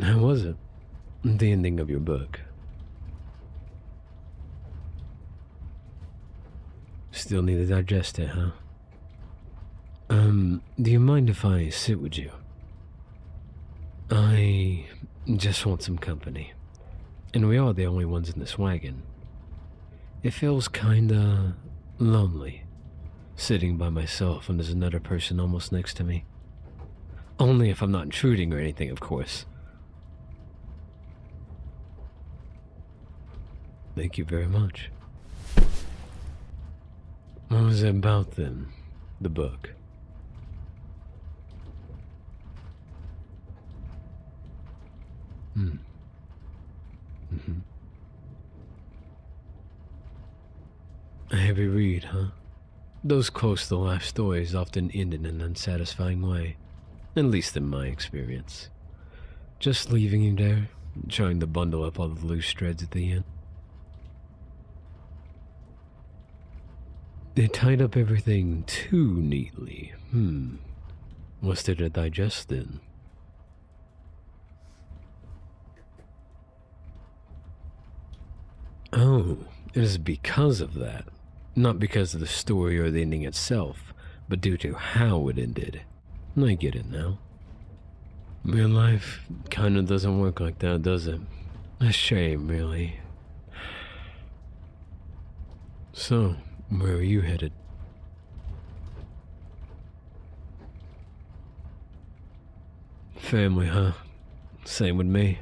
How was it? The ending of your book. Still need to digest it, huh? Do you mind if I sit with you? I just want some company. And we are the only ones in this wagon. It feels kinda lonely, sitting by myself when there's another person almost next to me. Only if I'm not intruding or anything, of course. Thank you very much. What was it about then, the book? A heavy read, huh? Those close to life stories often end in an unsatisfying way, at least in my experience. Just leaving you there, trying to bundle up all the loose threads at the end. They tied up everything too neatly. What's there to digest then? Oh, it is because of that. Not because of the story or the ending itself, but due to how it ended. I get it now. Real life kinda doesn't work like that, does it? A shame, really. So, where are you headed? Family, huh? Same with me.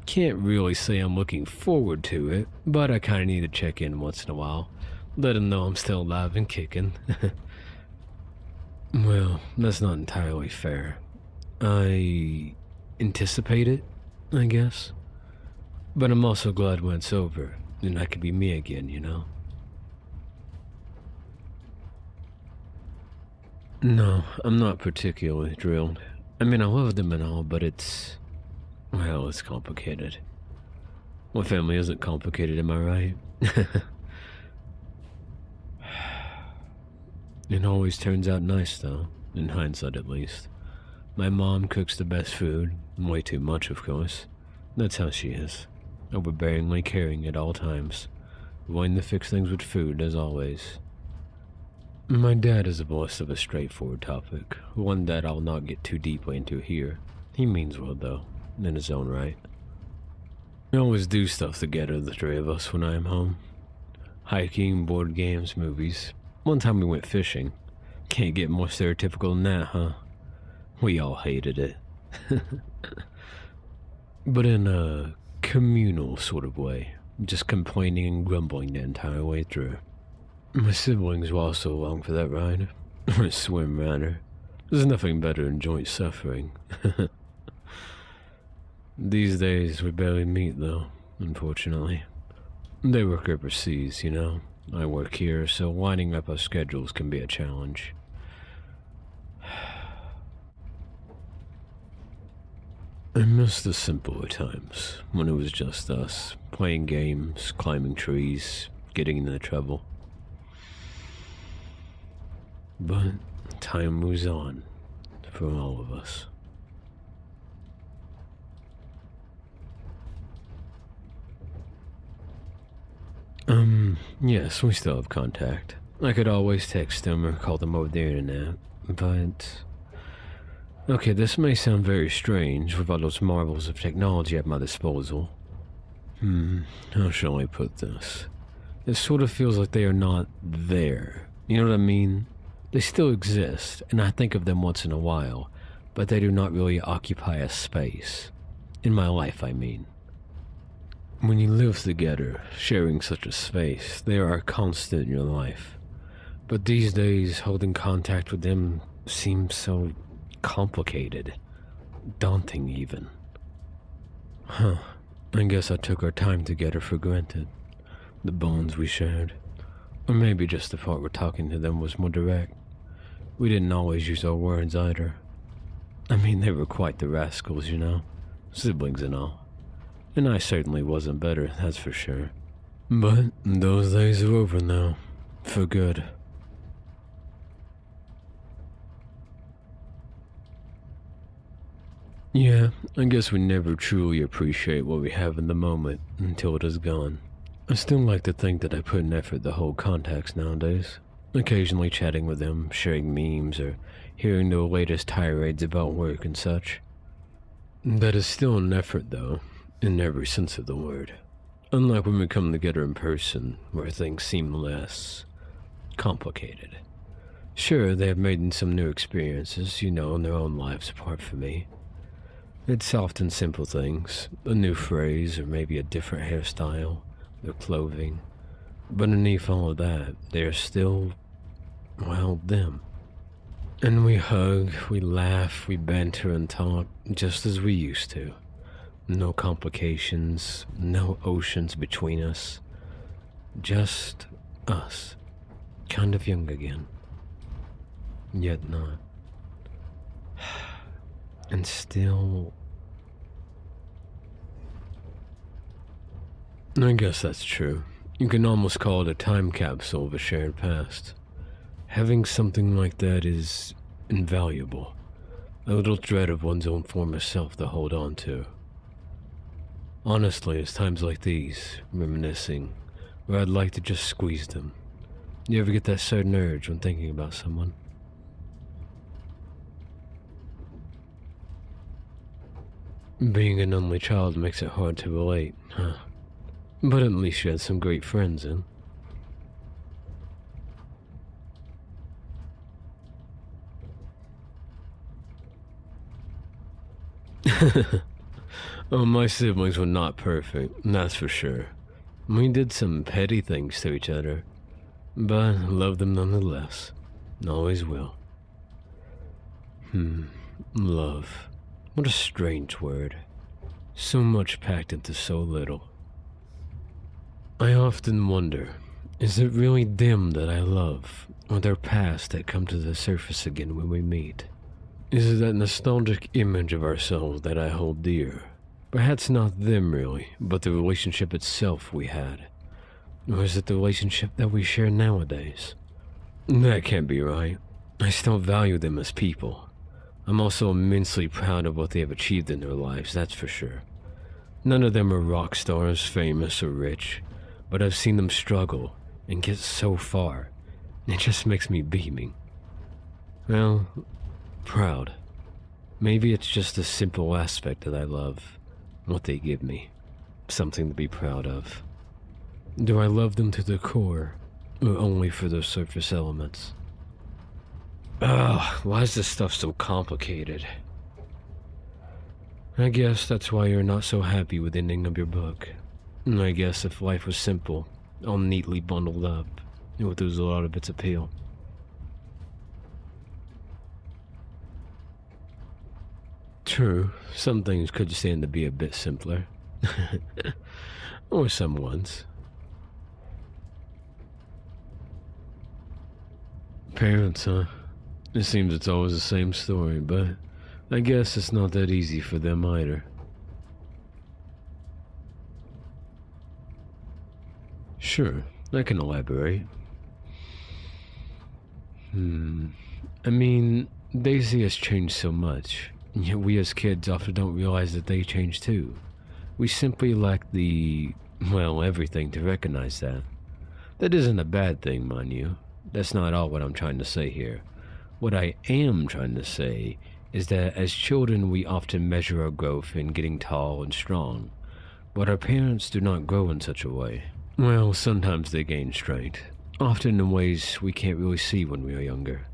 Can't really say I'm looking forward to it, but I kinda need to check in once in a while. Let them know I'm still alive and kicking. Well, that's not entirely fair. I anticipate it, I guess. But I'm also glad when it's over, and I can be me again, you know? No, I'm not particularly thrilled. I mean, I love them and all, but it's... well, it's complicated. My family isn't complicated, am I right? It always turns out nice, though, in hindsight at least. My mom cooks the best food, way too much, of course. That's how she is, overbearingly caring at all times, wanting to fix things with food, as always. My dad is a boss of a straightforward topic, one that I'll not get too deeply into here. He means well, though, in his own right. We always do stuff together, the three of us, when I am home. Hiking, board games, movies. One time we went fishing. Can't get more stereotypical than that, huh? We all hated it. But in a communal sort of way. Just complaining and grumbling the entire way through. My siblings were also along for that ride. Or swim, rather. There's nothing better than joint suffering. These days we barely meet, though, unfortunately. They work overseas, you know. I work here, so lining up our schedules can be a challenge. I miss the simpler times, when it was just us, playing games, climbing trees, getting into trouble. But time moves on, for all of us. Yes, we still have contact. I could always text them or call them over the internet, but... okay, this may sound very strange with all those marvels of technology at my disposal. How shall I put this? It sort of feels like they are not there. You know what I mean? They still exist, and I think of them once in a while, but they do not really occupy a space. In my life, I mean. When you live together, sharing such a space, they are a constant in your life. But these days, holding contact with them seems so complicated. Daunting, even. Huh. I guess I took our time together for granted. The bonds we shared. Or maybe just the part where talking to them was more direct. We didn't always use our words either. I mean, they were quite the rascals, you know. Siblings and all. And I certainly wasn't better, that's for sure. But those days are over now. For good. Yeah, I guess we never truly appreciate what we have in the moment until it is gone. I still like to think that I put in effort to hold contacts nowadays. Occasionally chatting with them, sharing memes, or hearing their latest tirades about work and such. That is still an effort, though, in every sense of the word. Unlike when we come together in person, where things seem less complicated. Sure, they have made some new experiences, in their own lives apart from me. It's often simple things, a new phrase or maybe a different hairstyle, their clothing. But underneath all of that, they are still, well, them. And we hug, we laugh, we banter and talk just as we used to. No complications, no oceans between us. Just us. Kind of young again. Yet not. And still... I guess that's true. You can almost call it a time capsule of a shared past. Having something like that is invaluable. A little thread of one's own former self to hold on to. Honestly, it's times like these, reminiscing, where I'd like to just squeeze them. You ever get that sudden urge when thinking about someone? Being an only child makes it hard to relate, huh? But at least you had some great friends, in. Oh, my siblings were not perfect, that's for sure. We did some petty things to each other, but loved them nonetheless. Always will. Love. What a strange word. So much packed into so little. I often wonder, is it really them that I love, or their past that come to the surface again when we meet? Is it that nostalgic image of ourselves that I hold dear? Perhaps not them really, but the relationship itself we had. Or is it the relationship that we share nowadays? That can't be right. I still value them as people. I'm also immensely proud of what they have achieved in their lives, that's for sure. None of them are rock stars, famous or rich, but I've seen them struggle and get so far. It just makes me beaming. Well, proud. Maybe it's just a simple aspect that I love, what they give me. Something to be proud of. Do I love them to the core, or only for their surface elements? Ugh, why is this stuff so complicated? I guess that's why you're not so happy with the ending of your book. I guess if life was simple, all neatly bundled up, it would lose a lot of its appeal. True, some things could stand to be a bit simpler. Or some ones. Parents, huh? It seems it's always the same story, but I guess it's not that easy for them either. Sure, I can elaborate. I mean, Daisy has changed so much, yet we as kids often don't realize that they changed too. We simply lack everything to recognize that. That isn't a bad thing, mind you. That's not all what I'm trying to say here. What I am trying to say is that as children we often measure our growth in getting tall and strong, but our parents do not grow in such a way. Well, sometimes they gain strength, often in ways we can't really see when we are younger.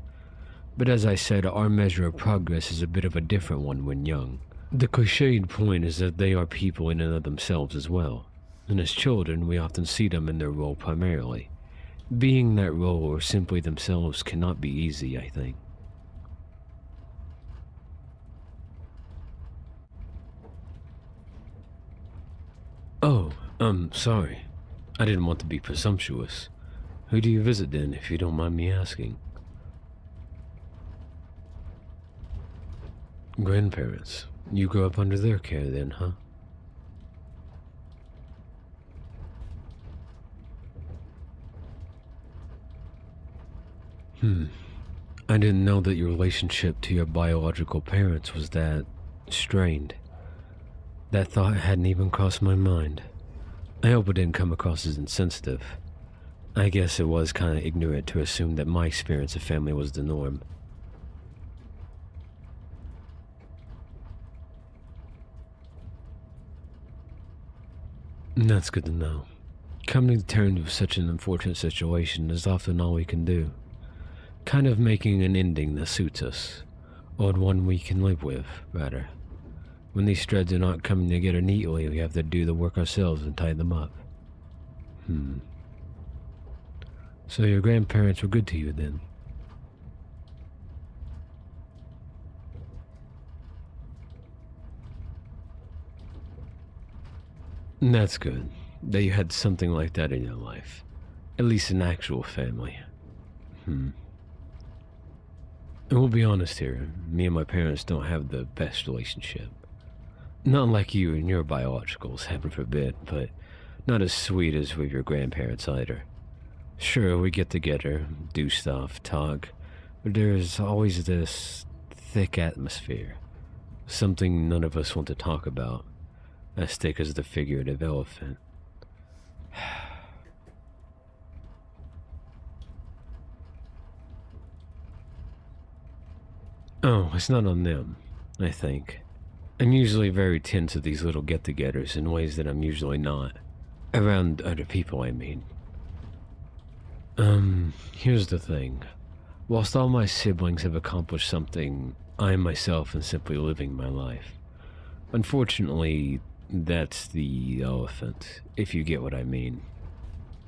But as I said, our measure of progress is a bit of a different one when young. The cliched point is that they are people in and of themselves as well, and as children we often see them in their role primarily. Being that role or simply themselves cannot be easy, I think. Oh, sorry. I didn't want to be presumptuous. Who do you visit then, if you don't mind me asking? Grandparents. You grew up under their care then, huh? I didn't know that your relationship to your biological parents was that strained. That thought hadn't even crossed my mind. I hope it didn't come across as insensitive. I guess it was kind of ignorant to assume that my experience of family was the norm. That's good to know. Coming to terms with such an unfortunate situation is often all we can do. Kind of making an ending that suits us, or one we can live with, rather. When these threads are not coming together neatly, we have to do the work ourselves and tie them up. So your grandparents were good to you then? That's good, that you had something like that in your life. At least an actual family. And we'll be honest here, me and my parents don't have the best relationship. Not like you and your biologicals, heaven forbid, but not as sweet as with your grandparents either. Sure, we get together, do stuff, talk, but there's always this thick atmosphere. Something none of us want to talk about. As thick as the figurative elephant. Oh, it's not on them, I think. I'm usually very tense at these little get-togethers in ways that I'm usually not. Around other people, I mean. Here's the thing. Whilst all my siblings have accomplished something, I myself am simply living my life. Unfortunately, that's the elephant, if you get what I mean.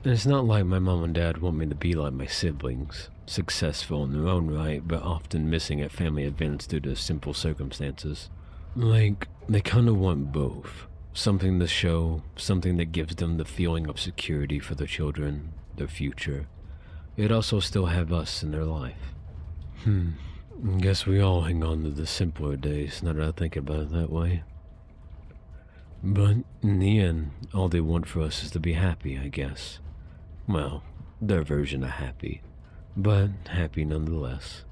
And it's not like my mom and dad want me to be like my siblings, successful in their own right, but often missing at family events due to simple circumstances. Like, they kind of want both. Something to show, something that gives them the feeling of security for their children, their future. Yet also still have us in their life. Guess we all hang on to the simpler days, now that I think about it that way. But in the end, all they want for us is to be happy, I guess. Well, their version of happy, but happy nonetheless.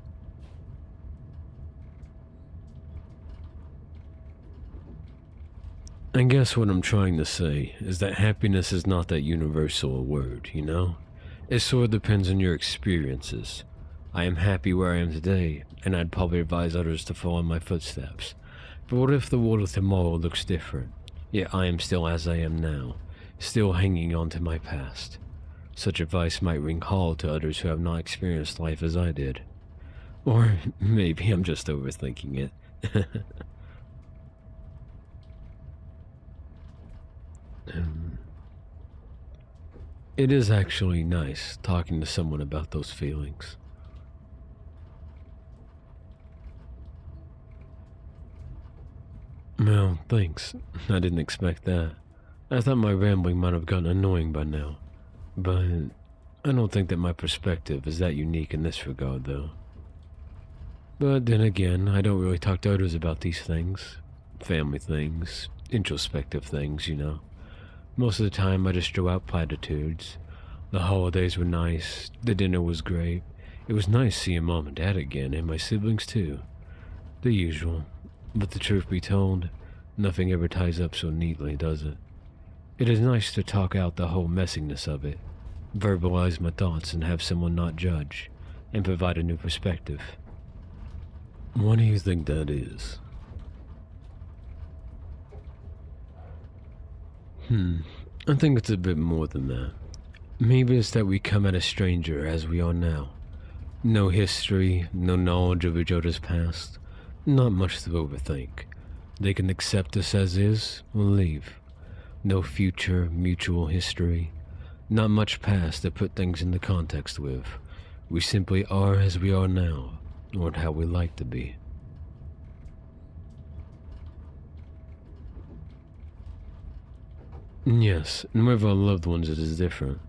I guess what I'm trying to say is that happiness is not that universal a word, you know? It sort of depends on your experiences. I am happy where I am today, and I'd probably advise others to follow in my footsteps. But what if the world of tomorrow looks different? Yet I am still as I am now, still hanging on to my past. Such advice might ring hollow to others who have not experienced life as I did. Or maybe I'm just overthinking it. It is actually nice talking to someone about those feelings. Well, thanks. I didn't expect that. I thought my rambling might have gotten annoying by now. But I don't think that my perspective is that unique in this regard, though. But then again, I don't really talk to others about these things. Family things, introspective things, you know. Most of the time, I just throw out platitudes. The holidays were nice, the dinner was great. It was nice seeing Mom and Dad again, and my siblings too. The usual. But the truth be told, nothing ever ties up so neatly, does it? It is nice to talk out the whole messiness of it, verbalize my thoughts and have someone not judge, and provide a new perspective. What do you think that is? I think it's a bit more than that. Maybe it's that we come at a stranger as we are now. No history, no knowledge of each other's past, not much to overthink. They can accept us as is, or leave. No future, mutual history. Not much past to put things into context with. We simply are as we are now, or how we like to be. Yes, and with our loved ones it is different.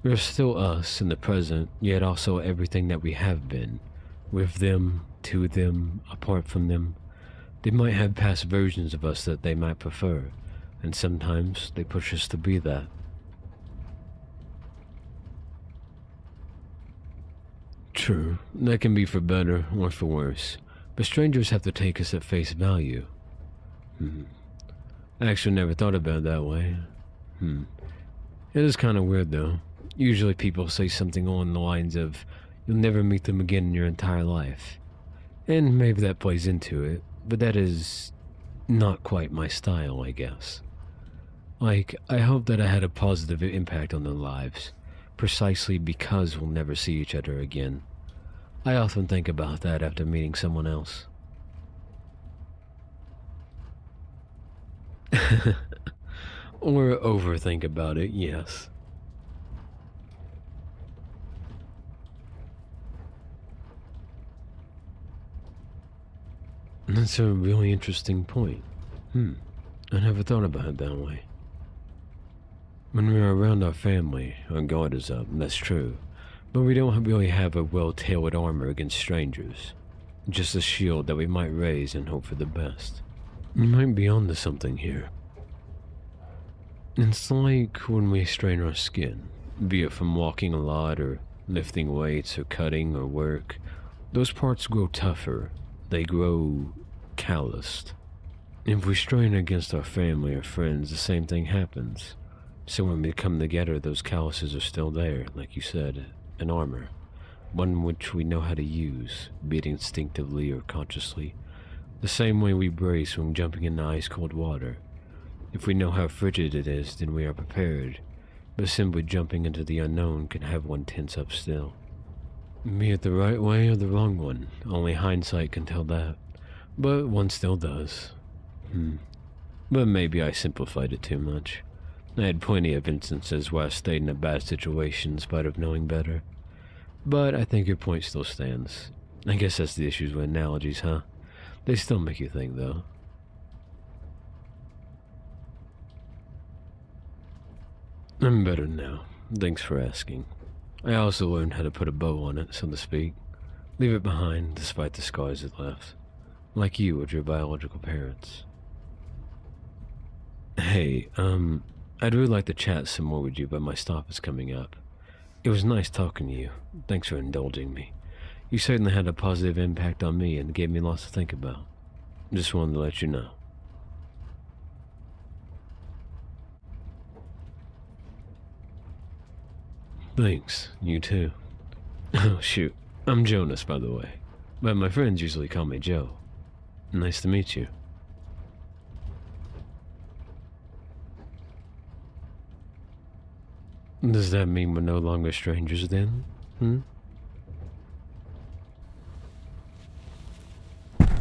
We are still us in the present, yet also everything that we have been. With them, to them, apart from them. They might have past versions of us that they might prefer, and sometimes they push us to be that. True, that can be for better or for worse, but strangers have to take us at face value. I actually never thought about it that way. It is kind of weird though. Usually people say something along the lines of, you'll never meet them again in your entire life. And maybe that plays into it, but that is not quite my style, I guess. Like, I hope that I had a positive impact on their lives, precisely because we'll never see each other again. I often think about that after meeting someone else. Or overthink about it, yes. That's a really interesting point. I never thought about it that way. When we are around our family, our guard is up, that's true. But we don't really have a well-tailored armor against strangers. Just a shield that we might raise and hope for the best. You might be onto something here. It's like when we strain our skin, be it from walking a lot or lifting weights or cutting or work. Those parts grow tougher. They grow calloused. If we strain against our family or friends, the same thing happens. So when we come together, those calluses are still there, like you said, an armor. One which we know how to use, be it instinctively or consciously. The same way we brace when jumping into ice-cold water. If we know how frigid it is, then we are prepared. But simply jumping into the unknown can have one tense up still. Be it the right way or the wrong one, only hindsight can tell that. But one still does. But maybe I simplified it too much. I had plenty of instances where I stayed in a bad situation in spite of knowing better. But I think your point still stands. I guess that's the issues with analogies, huh? They still make you think, though. I'm better now. Thanks for asking. I also learned how to put a bow on it, so to speak. Leave it behind, despite the scars it left. Like you with your biological parents. Hey, I'd really like to chat some more with you, but my stop is coming up. It was nice talking to you. Thanks for indulging me. You certainly had a positive impact on me and gave me lots to think about. Just wanted to let you know. Thanks, you too. Oh, shoot. I'm Jonas, by the way. But my friends usually call me Joe. Nice to meet you. Does that mean we're no longer strangers then?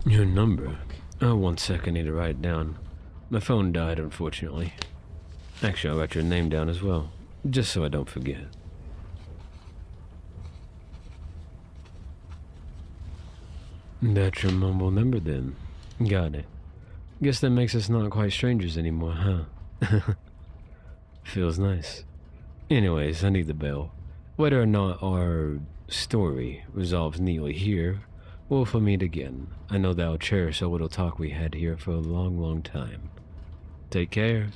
Your number? Oh, 1 second, I need to write it down. My phone died, unfortunately. Actually, I'll write your name down as well, just so I don't forget. That's your mobile number then. Got it. Guess that makes us not quite strangers anymore, huh? Feels nice. Anyways, I need the bell. Whether or not our story resolves neatly here, or if we'll meet again, I know that I'll cherish a little talk we had here for a long, long time. Take care.